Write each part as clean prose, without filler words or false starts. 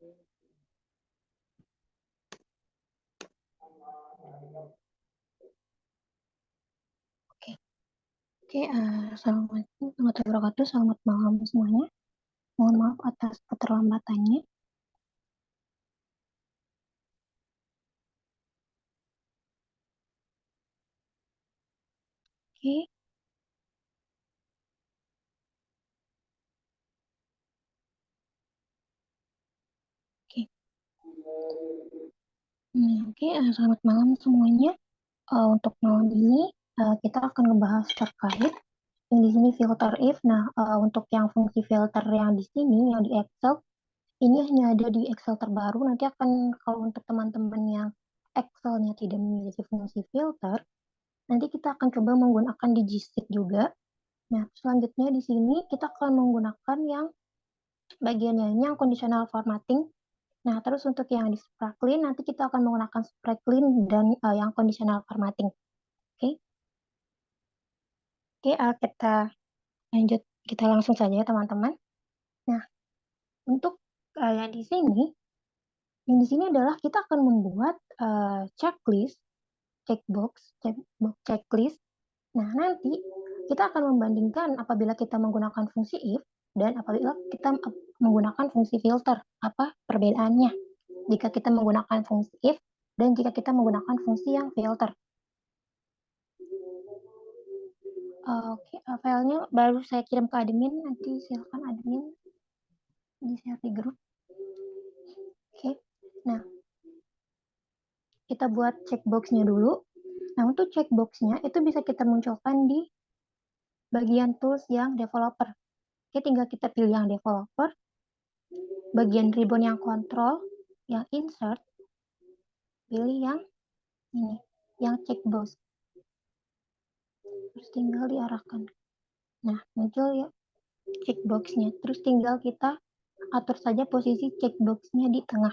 Oke, oke. Assalamualaikum warahmatullahi wabarakatuh. Selamat malam semuanya. Mohon maaf atas keterlambatannya. Oke, oke. Oke. Selamat malam semuanya. Untuk malam ini kita akan ngebahas terkait yang di sini filter if. Nah, untuk yang fungsi filter yang di sini, yang di Excel, ini hanya ada di Excel terbaru. Nanti akan kalau untuk teman-teman yang Excelnya tidak memiliki fungsi filter, nanti kita akan coba menggunakan di G-Sheet juga. Nah, selanjutnya di sini kita akan menggunakan yang bagiannya ini yang conditional formatting. Nah, terus untuk yang di Spratlin, nanti kita akan menggunakan Spratlin dan yang conditional formatting. Oke, oke, kita lanjut, kita langsung saja ya teman-teman. Nah, untuk yang di sini, adalah kita akan membuat checklist, checklist. Nah, nanti kita akan membandingkan apabila kita menggunakan fungsi if dan apabila kita menggunakan fungsi filter. Apa perbedaannya jika kita menggunakan fungsi if dan jika kita menggunakan fungsi yang filter. Oke, filenya baru saya kirim ke admin, nanti silakan admin di-share di grup. Oke, nah kita buat checkbox-nya dulu. Nah, untuk checkbox-nya itu bisa kita munculkan di bagian tools yang developer. Oke, tinggal kita pilih yang developer, bagian ribbon yang control, yang insert, pilih yang ini, yang checkbox. Terus tinggal diarahkan. Nah, muncul ya checkbox-nya. Terus tinggal kita atur saja posisi checkbox-nya di tengah.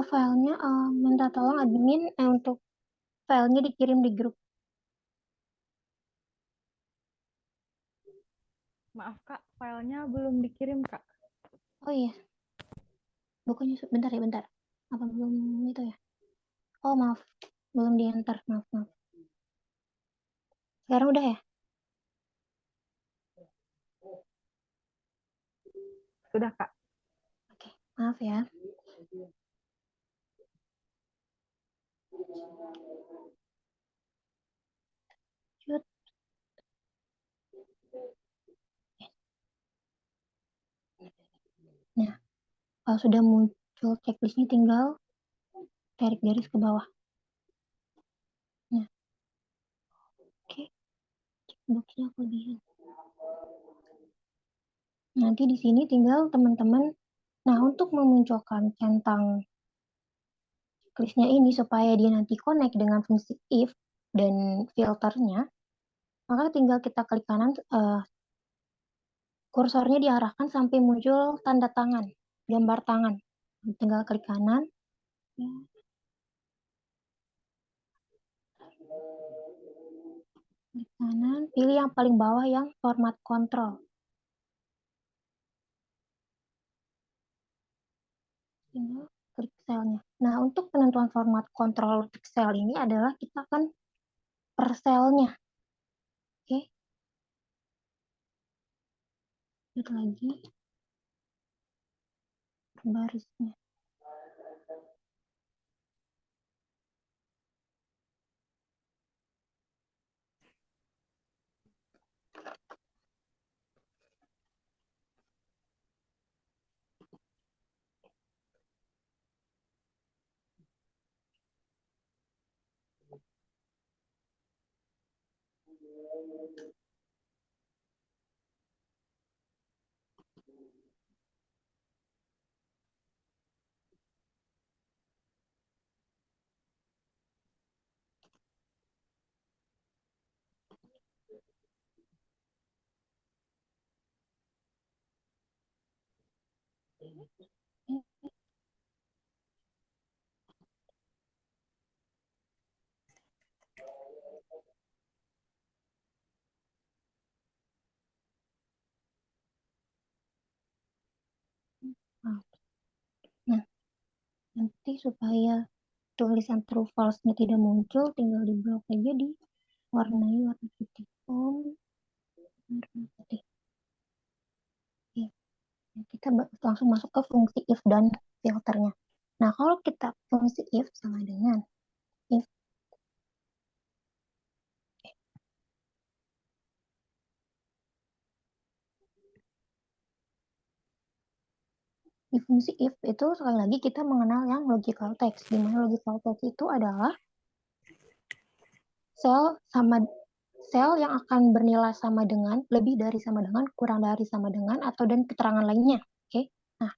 Filenya minta tolong admin untuk filenya dikirim di grup. Maaf Kak, filenya belum dikirim Kak. Oh iya, bukannya bentar ya, bentar. Apa belum itu ya? Oh maaf, belum diantar, maaf. Sekarang udah ya? Sudah Kak. Oke, maaf ya. Shoot. Nah, kalau sudah muncul checklistnya, tinggal tarik garis ke bawah. Nah, oke, checkboxnya kelebihan. Nanti di sini tinggal teman-teman. Nah, untuk memunculkan centang checklistnya ini supaya dia nanti connect dengan fungsi if dan filternya, maka tinggal kita klik kanan, kursornya diarahkan sampai muncul tanda tangan, gambar tangan. Tinggal klik kanan. Klik kanan, pilih yang paling bawah yang format control. Tinggal klik selnya. Nah, untuk penentuan format control untuk sel ini adalah kita akan per selnya. Oke. Lihat lagi per barisnya. Nah, nanti supaya tulisan true false-nya tidak muncul, tinggal di blok aja di warnai warna putih. Warna putih. Oke. Nah, kita langsung masuk ke fungsi if dan filternya. Nah, kalau kita fungsi if sama dengan if di fungsi if itu sekali lagi kita mengenal yang logical text, di mana logical text itu adalah sel yang akan bernilai sama dengan, lebih dari sama dengan, kurang dari sama dengan, atau dan keterangan lainnya. Oke. Nah,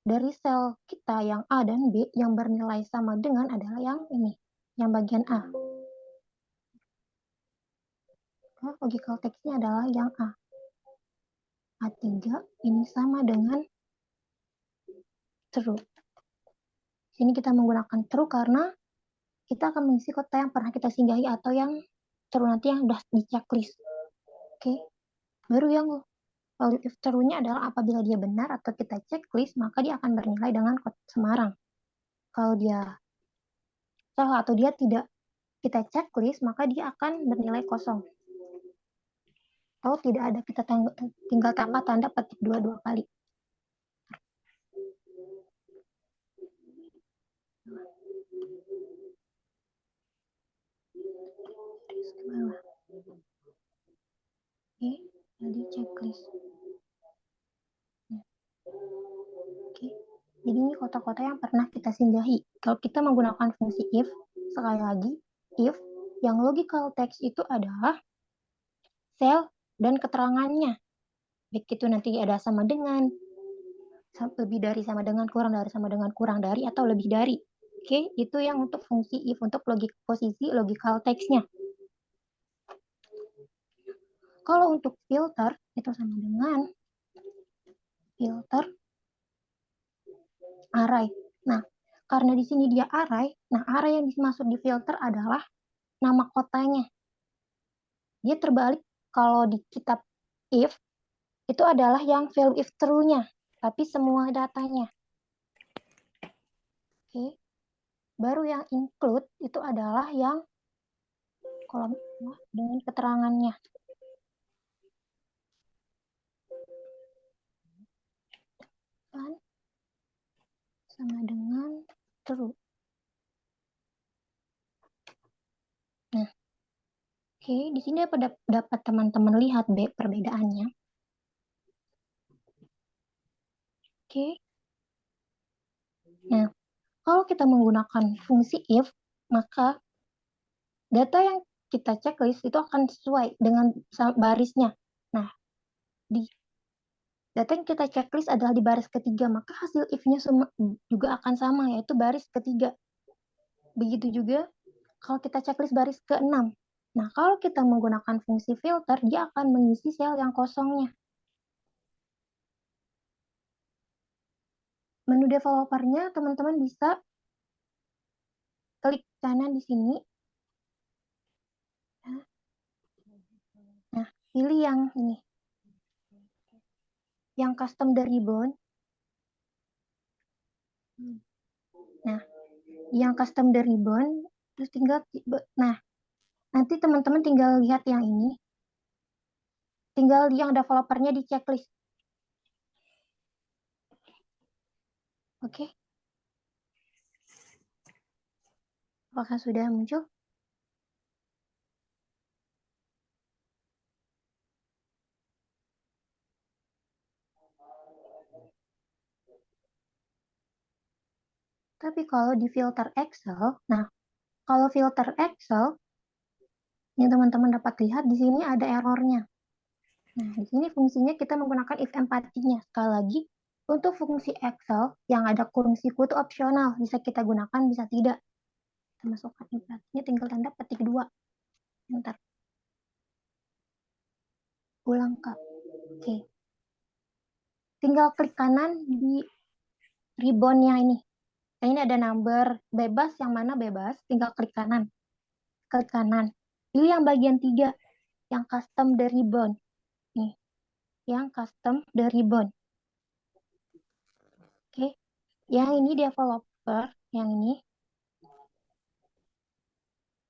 dari sel kita yang A dan B yang bernilai sama dengan adalah yang ini, yang bagian A. Logical text-nya adalah yang A. A3 ini sama dengan true. Sini kita menggunakan true karena kita akan mengisi kota yang pernah kita singgahi atau yang true nanti yang udah di checklist. Oke. Baru yang value if true-nya adalah apabila dia benar atau kita checklist, maka dia akan bernilai dengan kota Semarang. Kalau dia salah atau dia tidak kita checklist, maka dia akan bernilai kosong. Atau tidak ada, kita tinggal tambah tanda petik dua kali. Oke, jadi checklist. Oke, jadi ini kota-kota yang pernah kita singgahi. Kalau kita menggunakan fungsi if, sekali lagi, if yang logical text itu adalah sel dan keterangannya. Baik itu nanti ada sama dengan, lebih dari sama dengan, kurang dari sama dengan, kurang dari, atau lebih dari. Oke, itu yang untuk fungsi if, untuk posisi logical text-nya. Kalau untuk filter, itu sama dengan filter array. Nah, karena di sini dia array, nah array yang dimaksud di filter adalah nama kotanya. Dia terbalik kalau di kitab if, itu adalah yang value if true-nya, tapi semua datanya. Oke. Baru yang include itu adalah yang kolom dengan keterangannya. Kan sama dengan true. Nah, oke, di sini dapat teman-teman lihat perbedaannya. Oke. Nah, kalau kita menggunakan fungsi if, maka data yang kita checklist itu akan sesuai dengan barisnya. Nah, di data yang kita checklist adalah di baris ketiga, maka hasil if-nya juga akan sama, yaitu baris ketiga. Begitu juga kalau kita checklist baris ke-6. Nah, kalau kita menggunakan fungsi filter, dia akan mengisi sel yang kosongnya. Menu developernya, teman-teman bisa klik kanan di sini. Nah, pilih yang ini. Yang custom the ribbon. Nah, yang custom the ribbon, terus tinggal, nah, nanti teman-teman tinggal lihat yang ini. Tinggal yang developernya di checklist. Oke. Apakah sudah muncul? Tapi kalau di filter Excel, nah, kalau filter Excel, yang teman-teman dapat lihat di sini ada errornya. Nah, di sini fungsinya kita menggunakan if empathy-nya. Sekali lagi, untuk fungsi Excel yang ada kurung siku itu opsional. Bisa kita gunakan, bisa tidak. Kita masukkan empathy-nya, tinggal tanda petik 2. Enter. Ulang ke. Oke. Tinggal klik kanan di ribbonnya ini. Nah, ini ada number bebas, yang mana bebas, tinggal klik kanan. Klik kanan. Pilih yang bagian 3, yang custom the ribbon. Nih, yang custom the ribbon. Oke, yang ini developer, yang ini.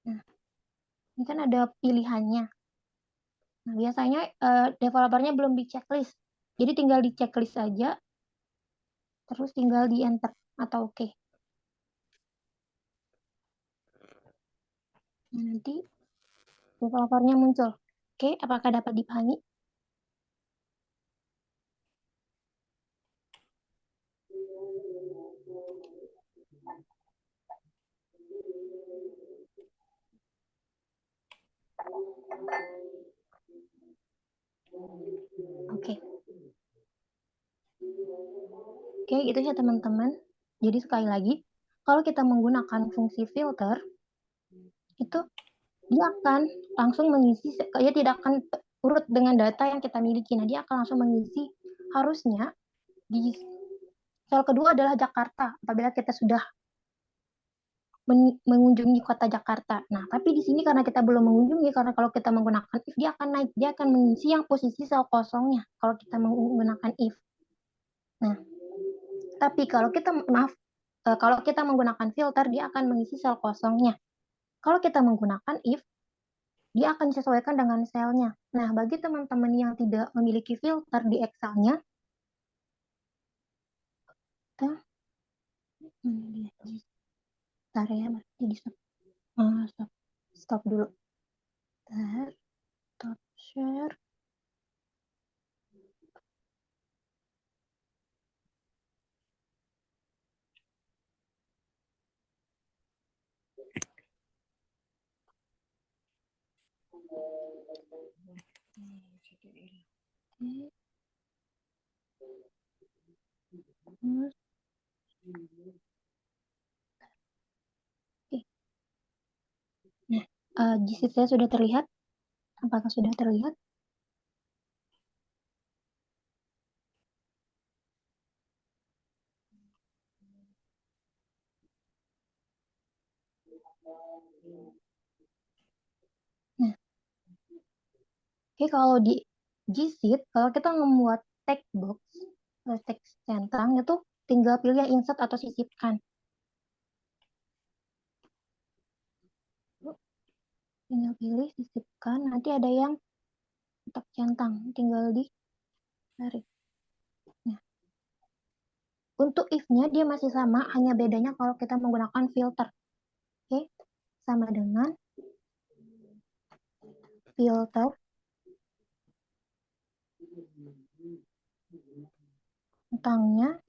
Nah, ini kan ada pilihannya. Nah, biasanya developernya belum di checklist. Jadi tinggal di checklist aja, terus tinggal di enter atau oke. Nah, nanti developernya muncul. Oke, apakah dapat dipahami? Oke. Oke, itu ya teman-teman. Jadi sekali lagi, kalau kita menggunakan fungsi filter, itu dia akan langsung mengisi, dia tidak akan urut dengan data yang kita miliki. Nah, dia akan langsung mengisi, harusnya di sel kedua adalah Jakarta, apabila kita sudah mengunjungi kota Jakarta. Nah, tapi di sini karena kita belum mengunjungi, karena kalau kita menggunakan if, dia akan naik, dia akan mengisi yang posisi sel kosongnya kalau kita menggunakan if. Nah, tapi kalau kita, maaf, kalau kita menggunakan filter, dia akan mengisi sel kosongnya. Kalau kita menggunakan if, dia akan disesuaikan dengan selnya. Nah, bagi teman-teman yang tidak memiliki filter di Excel-nya, kita bentar ya, berarti di stop. Stop. Stop dulu. Bentar. Stop share. Nah, GC saya sudah terlihat? Apakah sudah terlihat? Nah, oke, kalau di GSheet, kalau kita membuat text box atau teks centang, itu tinggal pilih yang insert atau sisipkan. Tinggal pilih sisipkan, nanti ada yang kotak centang, tinggal ditarik. Nah, untuk if-nya dia masih sama, hanya bedanya kalau kita menggunakan filter. Oke, sama dengan filter centangnya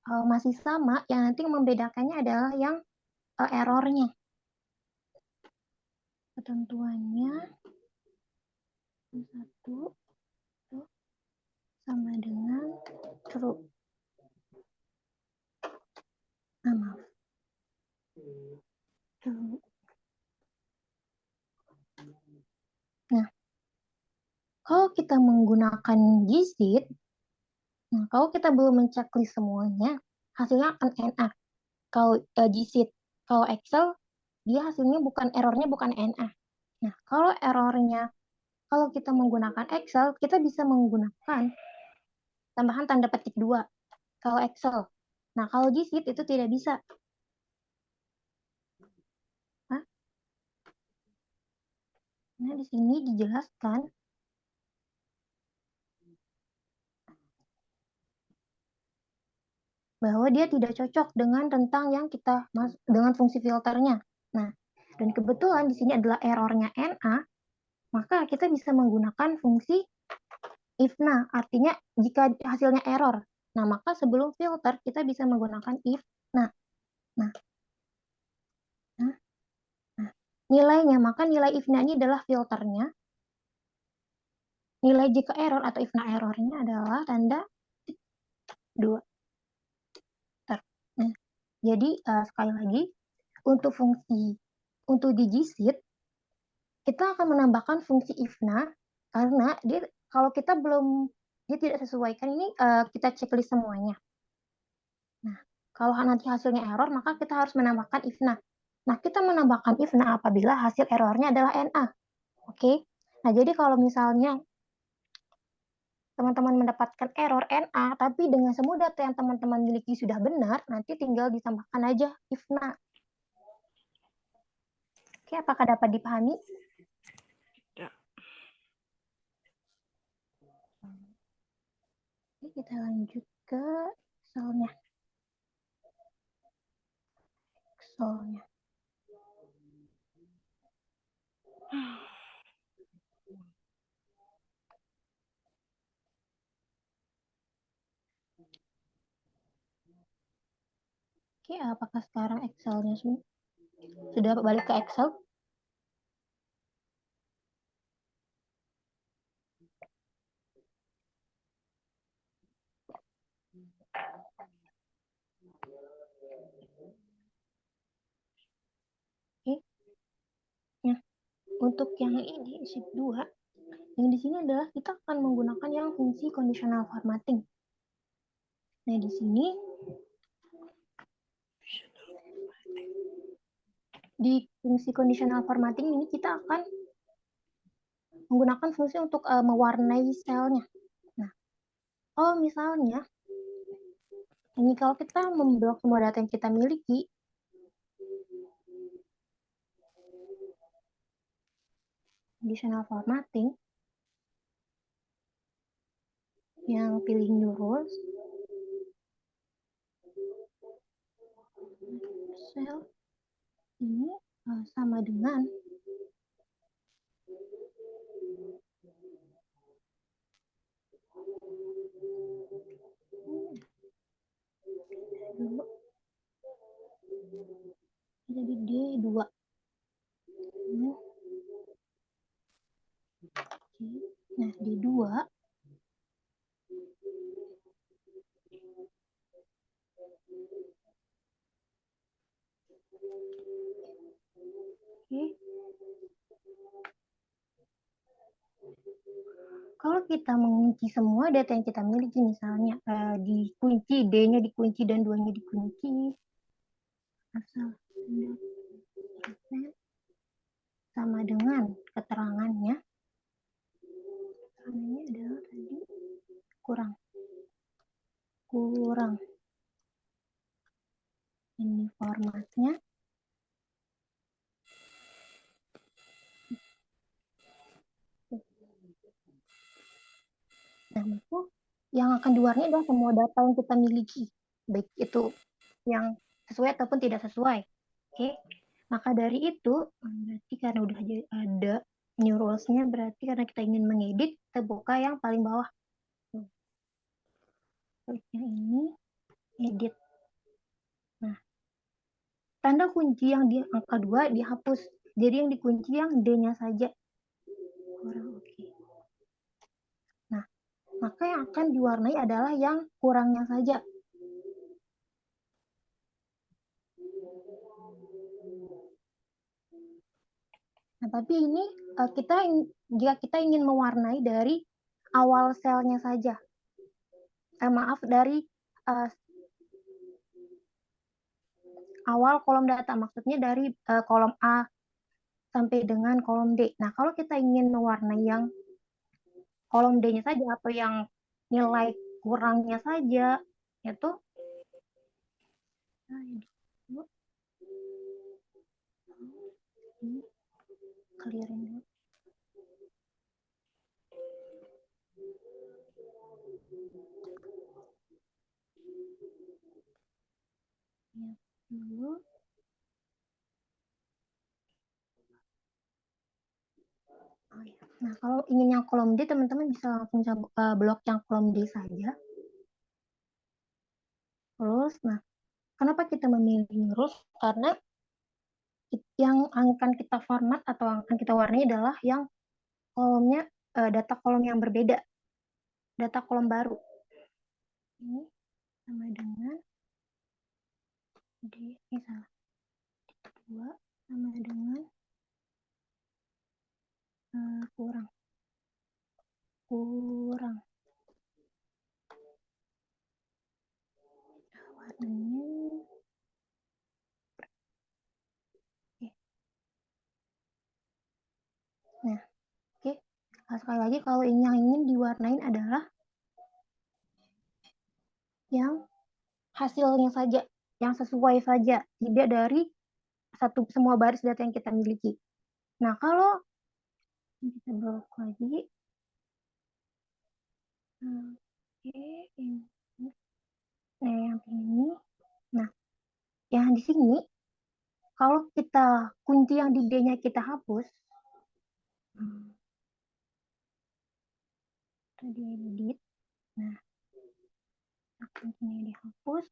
masih sama, yang nanti membedakannya adalah yang errornya. Ketentuannya satu sama dengan true. Maaf. True. Nah, kalau kita menggunakan GSheet, nah, kalau kita belum menceklis semuanya, hasilnya akan NA. Kalau GSheet, kalau Excel, dia hasilnya bukan, errornya bukan NA. Nah, kalau errornya, kalau kita menggunakan Excel, kita bisa menggunakan tambahan tanda petik 2 kalau Excel. Nah, kalau GSheet itu tidak bisa. Nah, di sini dijelaskan bahwa dia tidak cocok dengan rentang yang kita dengan fungsi filternya. Nah, dan kebetulan di sini adalah errornya NA, maka kita bisa menggunakan fungsi if-na, artinya jika hasilnya error. Nah, maka sebelum filter kita bisa menggunakan if-na. Nah, nah, nah, nilainya, maka nilai if-na ini adalah filternya. Nilai jika error atau if-na errornya adalah tanda 2. Nah, jadi sekali lagi, untuk di GSheet, kita akan menambahkan fungsi if-na, karena dia, kalau kita belum, dia tidak sesuaikan, ini kita checklist semuanya. Nah, Kalau nanti hasilnya error, maka kita harus menambahkan if na. Nah, kita menambahkan if na apabila hasil errornya adalah na. Oke? Nah, jadi kalau misalnya teman-teman mendapatkan error na, tapi dengan semua data yang teman-teman miliki sudah benar, nanti tinggal ditambahkan aja if na. Oke, apakah dapat dipahami? Ya. Oke, kita lanjut ke Excelnya. Excelnya. Oke, apakah sekarang Excelnya sudah balik ke Excel? Oke. Nah, untuk yang ini, sheet 2, yang di sini adalah kita akan menggunakan yang fungsi conditional formatting. Nah, di sini di fungsi conditional formatting ini kita akan menggunakan fungsi untuk mewarnai selnya. Nah, kalau misalnya ini kalau kita memblok semua data yang kita miliki, conditional formatting, yang pilih new rules, cell ini sama dengan dulu jadi D2. Nah, D2 Oke. Kalau kita mengunci semua data yang kita miliki, misalnya dikunci, D-nya dikunci dan 2-nya dikunci, asal sama dengan keterangannya, keterangannya adalah tadi kurang. Ini formatnya. Nah, itu yang akan diwarnai adalah semua data yang kita miliki, baik itu yang sesuai ataupun tidak sesuai. Oke, maka dari itu berarti karena udah ada new rules-nya, berarti karena kita ingin mengedit, kita buka yang paling bawah. Klik yang ini, edit. Nah, tanda kunci yang di angka 2 dihapus. Jadi yang dikunci yang D-nya saja. Kurang oke. Nah, maka yang akan diwarnai adalah yang kurangnya saja. Nah, tapi ini jika kita ingin mewarnai dari awal selnya saja. Maaf, dari awal kolom data, maksudnya dari kolom A sampai dengan kolom D. Nah, kalau kita ingin mewarnai yang kolom D-nya saja atau yang nilai kurangnya saja, itu clearin dulu. Ya, dulu. Oh, ya. Nah, kalau ingin yang kolom D, teman-teman bisa langsung blok yang kolom D saja. Terus, nah, kenapa kita memilih rules? Karena yang akan kita format atau akan kita warnai adalah yang kolomnya, data kolom yang berbeda, data kolom baru. Ini sama dengan D, salah. 2 sama dengan kurang. Warnanya sekali lagi kalau yang ingin diwarnain adalah yang hasilnya saja, yang sesuai saja, tidak dari semua baris data yang kita miliki. Nah, kalau kita blok lagi, oke, yang ini. Nah, yang di sini, kalau kita kunci yang di D-nya kita hapus, tadi edit, nah, kuncinya dihapus,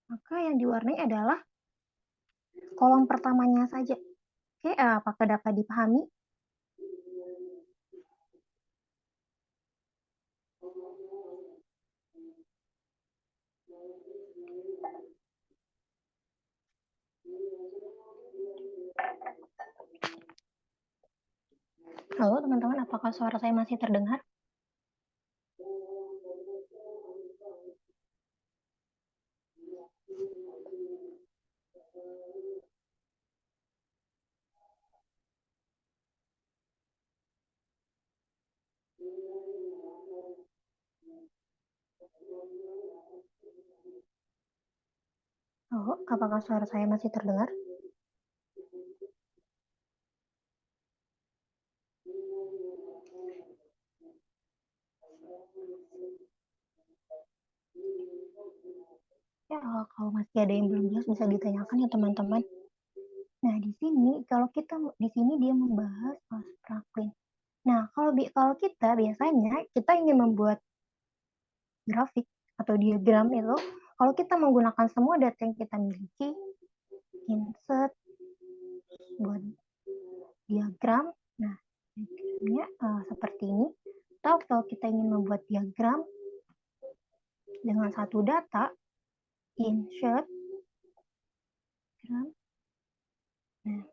maka yang diwarnai adalah kolom pertamanya saja. Oke, apakah dapat dipahami? Halo teman-teman, apakah suara saya masih terdengar? Halo, apakah suara saya masih terdengar? Ya, kalau masih ada yang belum jelas bisa ditanyakan ya teman-teman. Nah, di sini kalau kita di sini dia membahas Spratlin. Nah, kalau kita biasanya kita ingin membuat grafik atau diagram itu, kalau kita menggunakan semua data yang kita miliki, insert, buat diagram. Nah, diagramnya seperti ini. Atau kalau kita ingin membuat diagram dengan satu data, insert, diagram. Nah,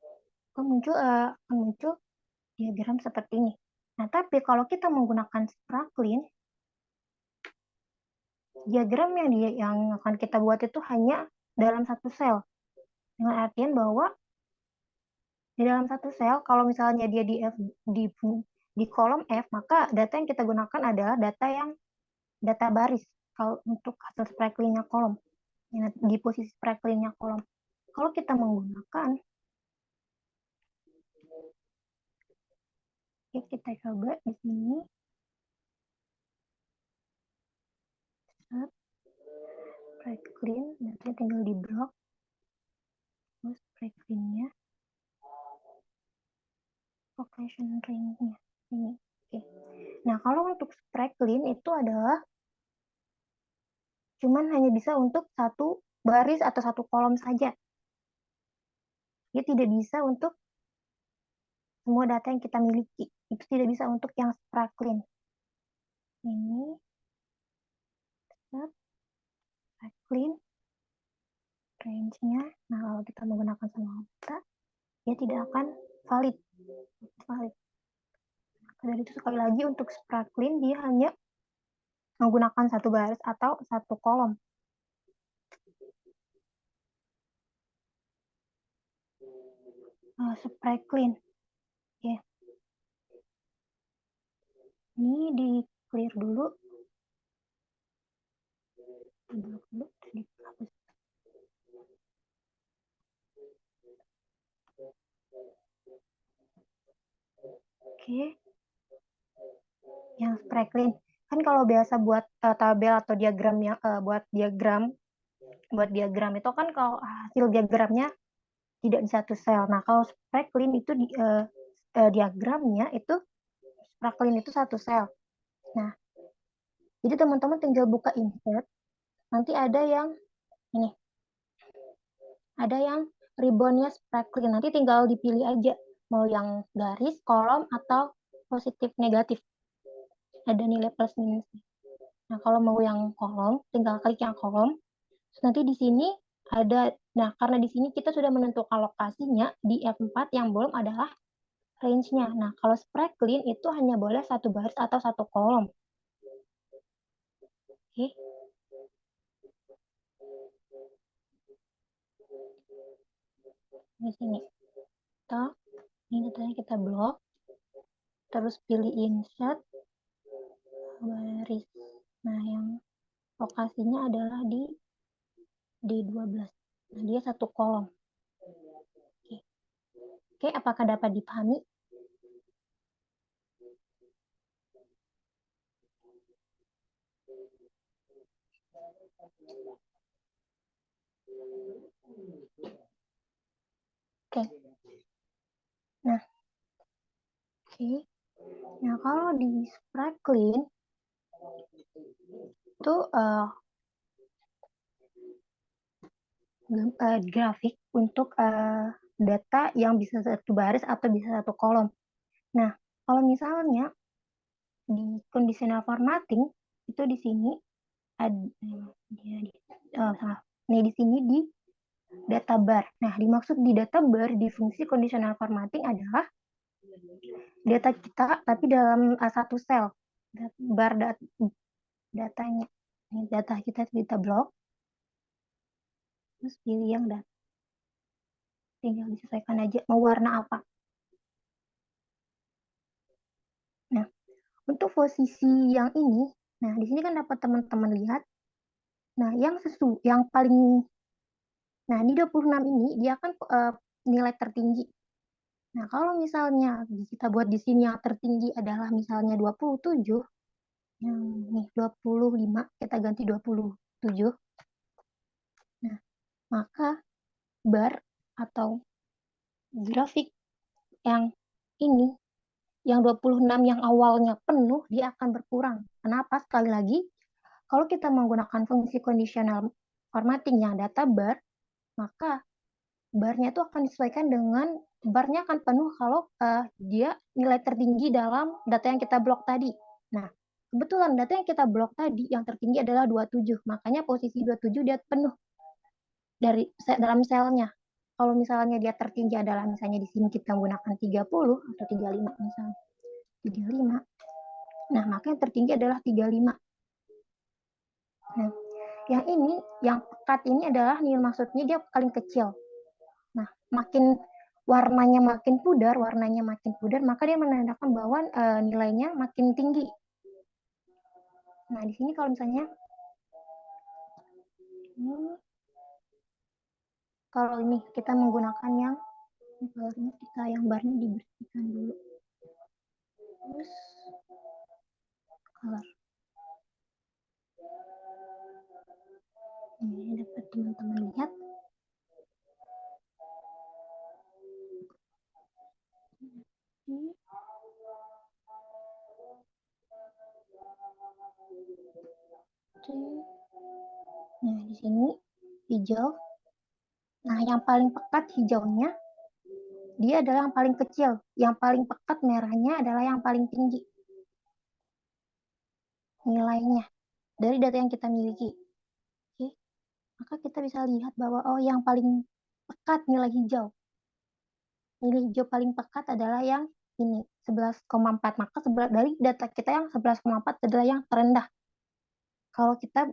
akan muncul diagram seperti ini. Nah, tapi kalau kita menggunakan Spratlin, diagram yang akan kita buat itu hanya dalam satu sel. Dengan artian bahwa di dalam satu sel, kalau misalnya dia di kolom F, maka data yang kita gunakan adalah data baris. Kalau untuk hasil Spratlin-nya kolom, di posisi Spratlin-nya kolom. Kalau kita menggunakan, ya kita coba di sini. Spratlin, datanya tinggal di blok. Terus Spratlin-nya, location range-nya. Ini. Oke. Nah, kalau untuk Spratlin itu adalah cuman hanya bisa untuk satu baris atau satu kolom saja. Dia tidak bisa untuk semua data yang kita miliki. Itu tidak bisa untuk yang Spratlin. Ini Spratlin range-nya. Nah, kalau kita menggunakan semua data, dia tidak akan valid. Dari itu sekali lagi untuk Spratlin dia hanya menggunakan satu baris atau satu kolom. Spratlin. Oke. Ini di clear dulu. Oke. Yang Spratlin. Kan kalau biasa buat tabel atau diagram yang buat diagram itu kan kalau hasil diagramnya tidak di satu sel. Nah, kalau Spratlin itu diagramnya itu Spratlin itu satu sel. Nah, jadi teman-teman tinggal buka insert, nanti ada yang ini, ada yang ribbonnya Spratlin. Nanti tinggal dipilih aja mau yang garis, kolom, atau positif negatif. Ada nilai plus minus. Nah, kalau mau yang kolom, tinggal klik yang kolom. Terus nanti di sini ada, nah karena di sini kita sudah menentukan lokasinya, di F4 yang belum adalah range-nya. Nah, kalau Spratlin itu hanya boleh satu baris atau satu kolom. Oke. Di sini. Toh. Ini datanya kita blok, terus pilih insert baris. Nah, yang lokasinya adalah di D12. Nah, dia satu kolom. Oke. Oke, apakah dapat dipahami? Oke. Nah, oke. Nah, kalau di Spratlin itu grafik untuk data yang bisa satu baris atau bisa satu kolom. Nah, kalau misalnya di conditional formatting itu di sini ada salah. Nih di sini di data bar. Nah, dimaksud di data bar di fungsi conditional formatting adalah data kita tapi dalam satu sel. Bar datanya. Ini data kita blok. Terus pilih yang data. Tinggal disesuaikan aja mau warna apa. Nah, untuk posisi yang ini, nah di sini kan dapat teman-teman lihat. Nah, yang paling nah di 26 ini dia kan nilai tertinggi. Nah, kalau misalnya kita buat di sini yang tertinggi adalah misalnya 27, yang nih 25, kita ganti 27. Nah, maka bar atau grafik yang ini, yang 26 yang awalnya penuh, dia akan berkurang. Kenapa? Sekali lagi, kalau kita menggunakan fungsi conditional formatting yang data bar, maka barnya itu akan disesuaikan dengan barnya akan penuh kalau dia nilai tertinggi dalam data yang kita blok tadi. Nah, kebetulan data yang kita blok tadi yang tertinggi adalah 27. Makanya posisi 27 dia penuh dalam selnya. Kalau misalnya dia tertinggi adalah misalnya di sini kita menggunakan 30 atau 35 misalnya. 35. Nah, maka yang tertinggi adalah 35. Nah, yang ini, yang pekat ini adalah nilai maksudnya dia paling kecil. Nah, warnanya makin pudar, maka dia menandakan bahwa nilainya makin tinggi. Nah, di sini kalau misalnya kalau ini kita menggunakan yang colornya kita yang barnya dibersihkan dulu. Terus color. Ini dapat teman-teman lihat. Nah, di sini hijau. Nah, yang paling pekat hijaunya, dia adalah yang paling kecil. Yang paling pekat merahnya adalah yang paling tinggi nilainya dari data yang kita miliki. Oke, maka kita bisa lihat bahwa yang paling pekat nilai hijau. Nilai hijau paling pekat adalah yang ini 11,4. Maka dari data kita yang 11,4 adalah yang terendah. Kalau kita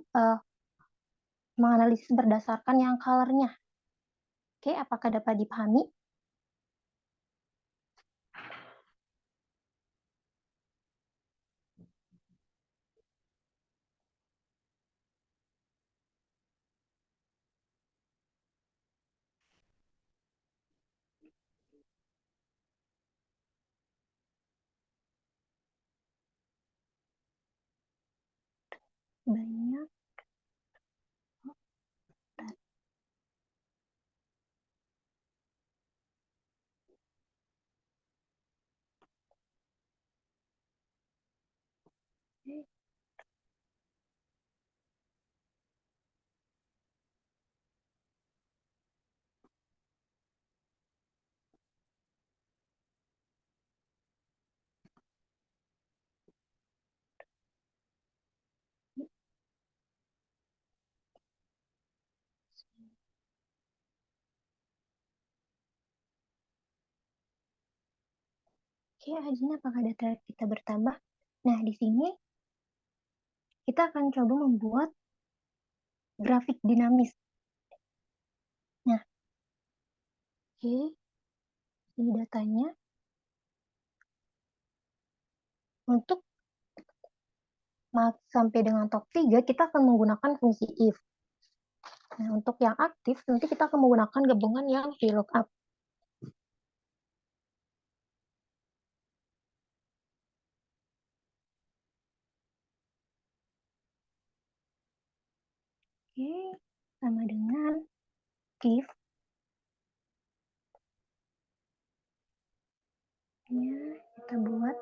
menganalisis berdasarkan yang colornya. Oke, apakah dapat dipahami? Banyak. Oke, hasilnya apakah data kita bertambah? Nah, di sini kita akan coba membuat grafik dinamis. Nah, oke, ini datanya. Untuk sampai dengan top 3, kita akan menggunakan fungsi if. Nah, untuk yang aktif, nanti kita akan menggunakan gabungan yang VLOOKUP. Oke, sama dengan if. Ya, kita buat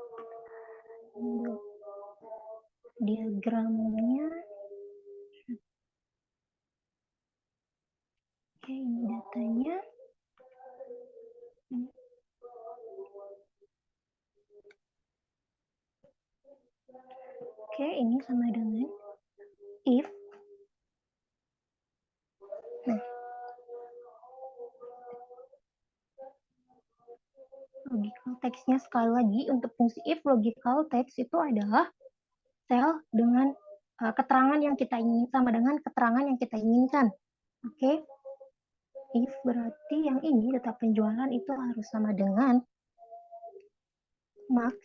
diagramnya. Oke, ini datanya. Oke, ini sama dengan if. Nah, logical text-nya sekali lagi untuk fungsi if logical text itu adalah sel dengan keterangan yang kita ingin sama dengan keterangan yang kita inginkan. Oke. If berarti yang ini data penjualan itu harus sama dengan max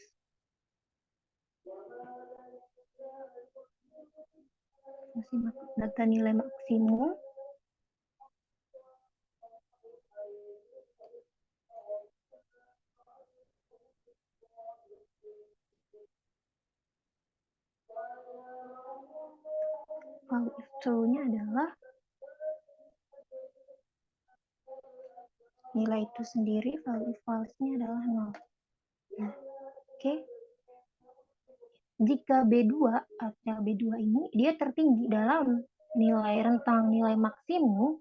data nilai maksimum kalau if true-nya adalah nilai itu sendiri, kalau if false-nya adalah 0. Nah, oke. Jika B2 atau B2 ini dia tertinggi dalam nilai rentang nilai maksimum,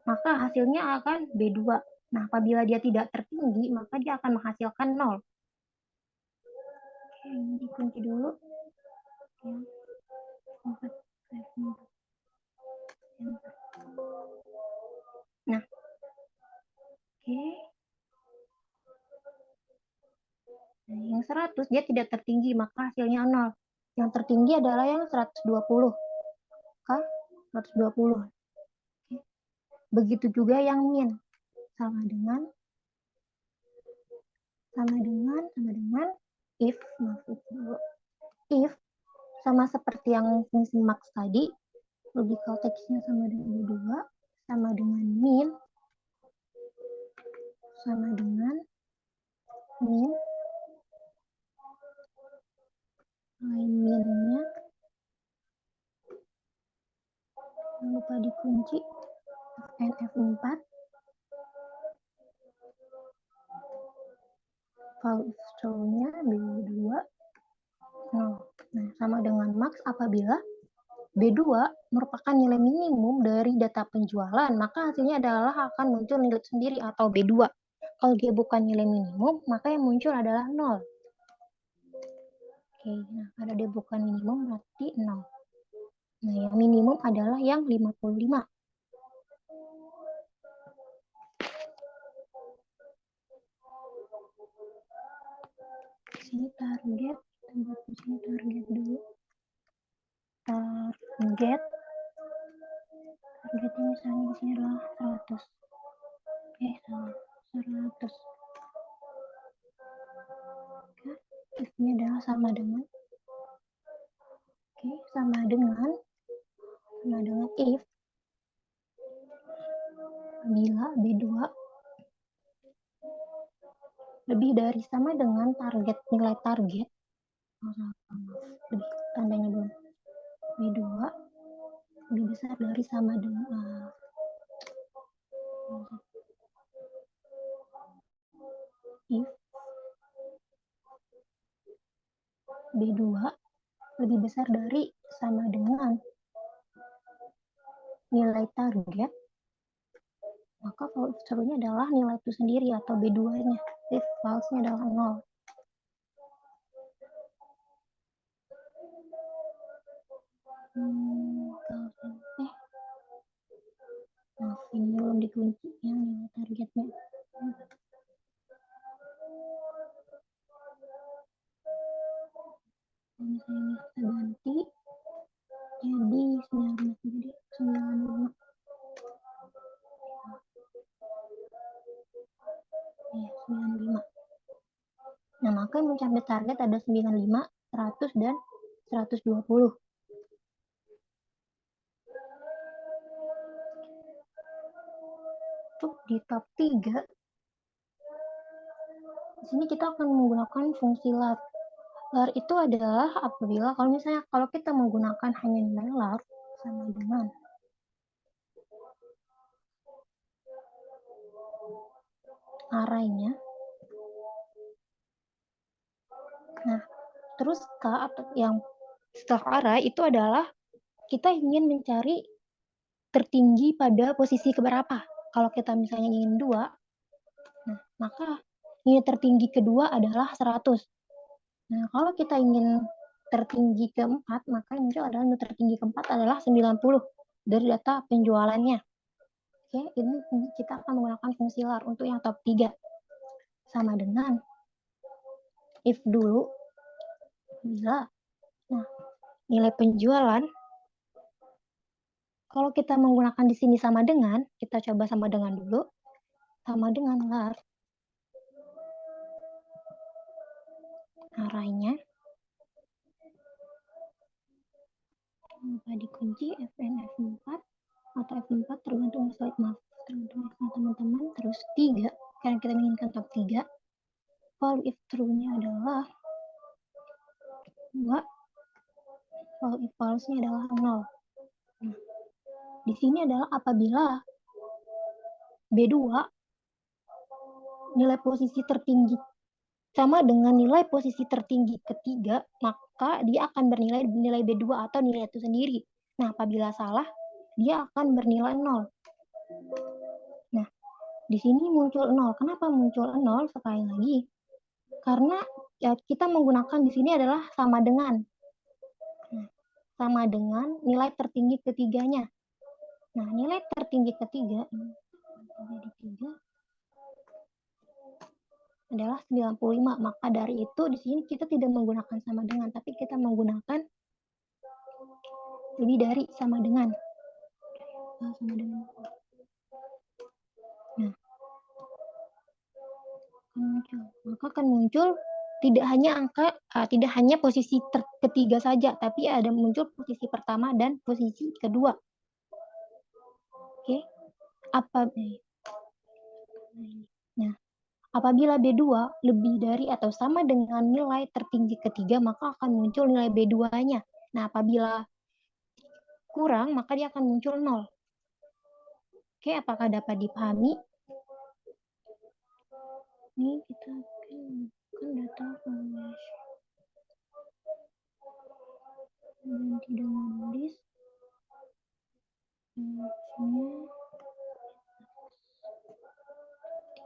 maka hasilnya akan B2. Nah, apabila dia tidak tertinggi, maka dia akan menghasilkan 0. Oke, ini dikunci dulu. Nah, oke. Nah, yang 100 dia tidak tertinggi, maka hasilnya 0. Yang tertinggi adalah yang 120. Maka 120. Oke. Begitu juga yang min. Sama dengan if, if sama seperti yang fungsi max tadi, logical text-nya sama dengan 2, sama dengan min, sama dengan min, minnya jangan lupa dikunci Fn F4, kalau if true-nya B2 0. Nah, sama dengan max apabila B2 merupakan nilai minimum dari data penjualan, maka hasilnya adalah akan muncul nilai sendiri atau B2. Kalau dia bukan nilai minimum, maka yang muncul adalah 0. Oke, nah karena dia bukan minimum berarti 0. Nah, yang minimum adalah yang 55. Sini target, kita buat di sini target dulu. Targetnya misalnya di sini adalah 100. Salah, 100. Oke, if-nya adalah sama dengan sama dengan if bila B2 lebih dari sama dengan nilai target. Lebih tandanya belum. B2 lebih besar dari sama dengan if B2 lebih besar dari sama dengan nilai target, maka false true-nya adalah nilai itu sendiri atau B2-nya. If false-nya adalah 0. Maaf, ini belum dikunci yang nilai targetnya. Misalnya kita ganti jadi 95. Ya, 95. Nah, maka yang mencapai target ada 95, 100 dan 120. Untuk di tab 3, di sini kita akan menggunakan fungsi lar. Lar itu adalah apabila kalau kita menggunakan hanya nilai lar sama dengan arraynya. Nah, terus K atau yang setelah array itu adalah kita ingin mencari tertinggi pada posisi keberapa. Kalau kita misalnya ingin 2, nah, maka nilai tertinggi kedua adalah 100. Nah, kalau kita ingin tertinggi keempat, maka yang muncul adalah nilai tertinggi keempat adalah 90 dari data penjualannya. Oke, ini kita akan menggunakan fungsi lar untuk yang top 3. Sama dengan if dulu, bila nah, nilai penjualan, kalau kita menggunakan di sini sama dengan, kita coba sama dengan dulu, sama dengan lar arraynya dikunci Fn F4 atau F4 tergantung slide, tergantung teman-teman, terus 3 karena kita menginginkan top 3. While if true-nya adalah 2, while if false-nya adalah 0. Nah, di sini adalah apabila B2 nilai posisi tertinggi sama dengan nilai posisi tertinggi ketiga, maka dia akan bernilai nilai B2 atau nilai itu sendiri. Nah, apabila salah, dia akan bernilai 0. Nah, di sini muncul 0. Kenapa muncul 0? Sekali lagi, karena ya, kita menggunakan di sini adalah sama dengan. Nah, sama dengan nilai tertinggi ketiganya. Nah, nilai tertinggi ketiga ini jadi 3 adalah 95. Maka dari itu di sini kita tidak menggunakan sama dengan, tapi kita menggunakan lebih dari sama dengan. Sama dengan. Nah, maka akan muncul tidak hanya posisi ketiga saja, tapi ada muncul posisi pertama dan posisi kedua. Oke, nah, apabila B2 lebih dari atau sama dengan nilai tertinggi ketiga, maka akan muncul nilai B2-nya. Nah, apabila kurang, maka dia akan muncul 0. Oke, apakah dapat dipahami? Ini kita kan data flash. Dan tidak menulis.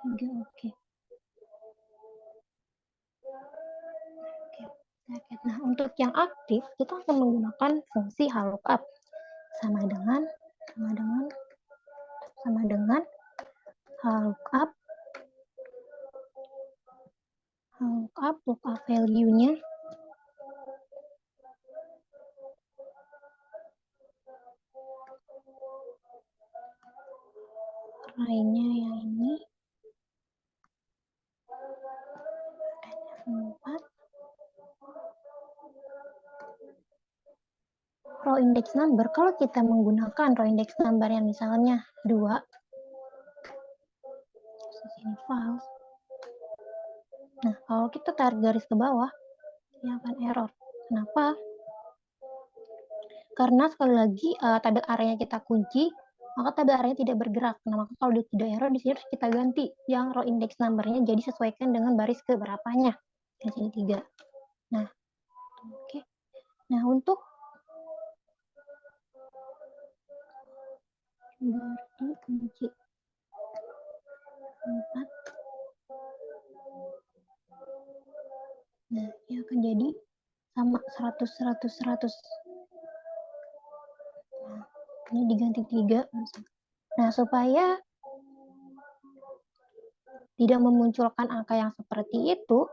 Tiga, oke. Nah, untuk yang aktif, kita akan menggunakan fungsi lookup sama dengan lookup value-nya array-nya yang ini 4 row index number. Kalau kita menggunakan row index number yang misalnya 2, ini false. Nah, kalau kita tarik garis ke bawah, ini akan error. Kenapa? Karena sekali lagi tabel arraynya kita kunci, maka tabel arraynya tidak bergerak. Nah, maka kalau dia tidak error, di sini harus kita ganti yang row index number-nya jadi sesuaikan dengan baris keberapanya. Di sini 3. Nah, oke. Nah, untuk berarti kunci 4. Nah, ini akan jadi sama 100, 100, 100. Nah, ini diganti 3. Nah, supaya tidak memunculkan angka yang seperti itu,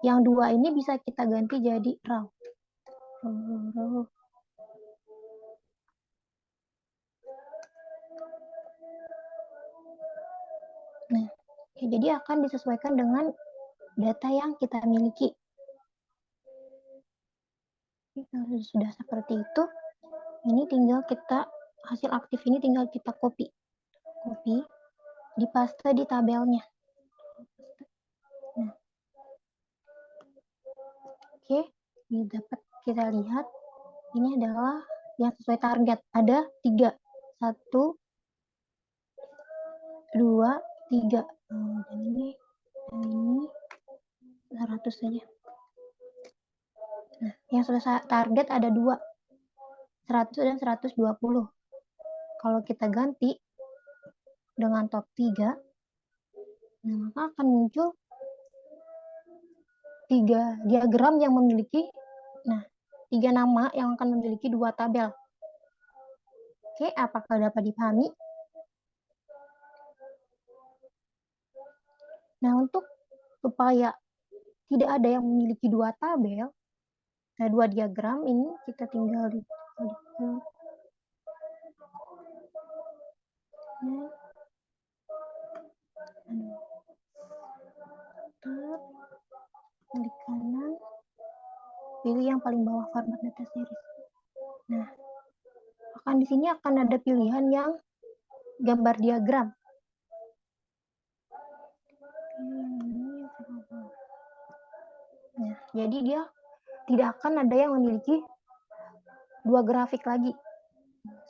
yang 2 ini bisa kita ganti jadi row. Nah, jadi akan disesuaikan dengan data yang kita miliki. Kalau sudah seperti itu, ini tinggal kita hasil aktif ini tinggal kita copy, dipaste di tabelnya. Nah, oke, ini dapat kita lihat ini adalah yang sesuai target. Ada 3, 1, 2, 3. Dan ini 100 saja. Nah, yang sudah target ada 2, 100 dan 120. Kalau kita ganti dengan top 3, nah maka akan muncul 3 diagram yang memiliki 3 nama yang akan memiliki 2 tabel. Oke, apakah dapat dipahami? Nah, untuk supaya tidak ada yang memiliki 2 tabel, 2 diagram ini kita tinggal di klik kanan, pilih yang paling bawah format data series. Nah, di sini akan ada pilihan yang gambar diagram. Nah, jadi dia tidak akan ada yang memiliki 2 grafik lagi.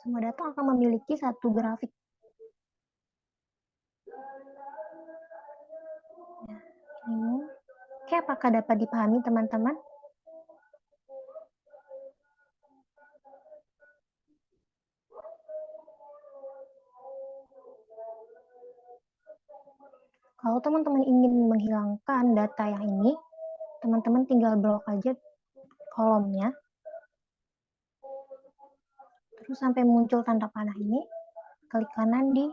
Semua data akan memiliki 1 grafik. Nah, oke, apakah dapat dipahami teman-teman? Kalau teman-teman ingin menghilangkan data yang ini, teman-teman tinggal blok aja kolomnya. Terus sampai muncul tanda panah ini, klik kanan di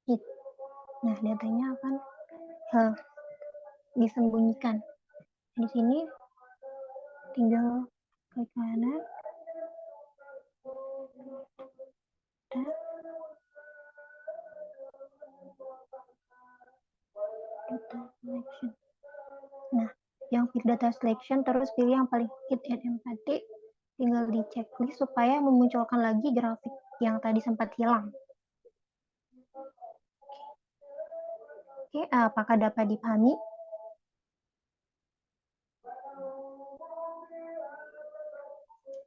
hit. Nah, datanya akan disembunyikan. Di sini tinggal klik kanan. Data selection. Nah, yang fit data selection terus pilih yang paling hit and empty, tinggal di checklist supaya memunculkan lagi grafik yang tadi sempat hilang. Oke, apakah dapat dipahami?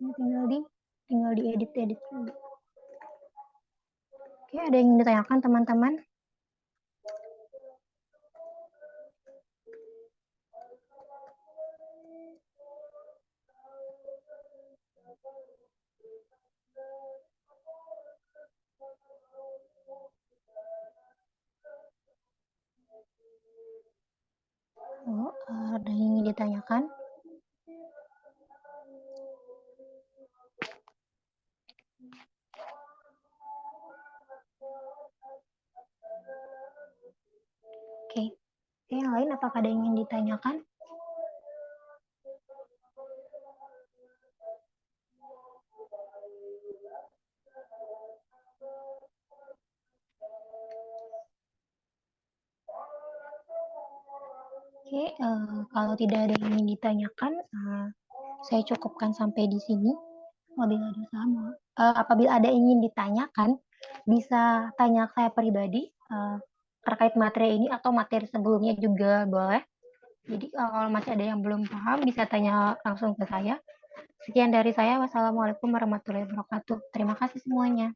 Ini tinggal di edit dulu. Oke, ada yang ingin ditanyakan teman-teman? Ada yang ingin ditanyakan? Oke, yang lain apakah ada yang ingin ditanyakan? Oke, kalau tidak ada yang ingin ditanyakan, saya cukupkan sampai di sini. Apabila ada yang ingin ditanyakan, bisa tanya saya pribadi terkait materi ini atau materi sebelumnya juga boleh. Jadi kalau masih ada yang belum paham, bisa tanya langsung ke saya. Sekian dari saya. Wassalamualaikum warahmatullahi wabarakatuh. Terima kasih semuanya.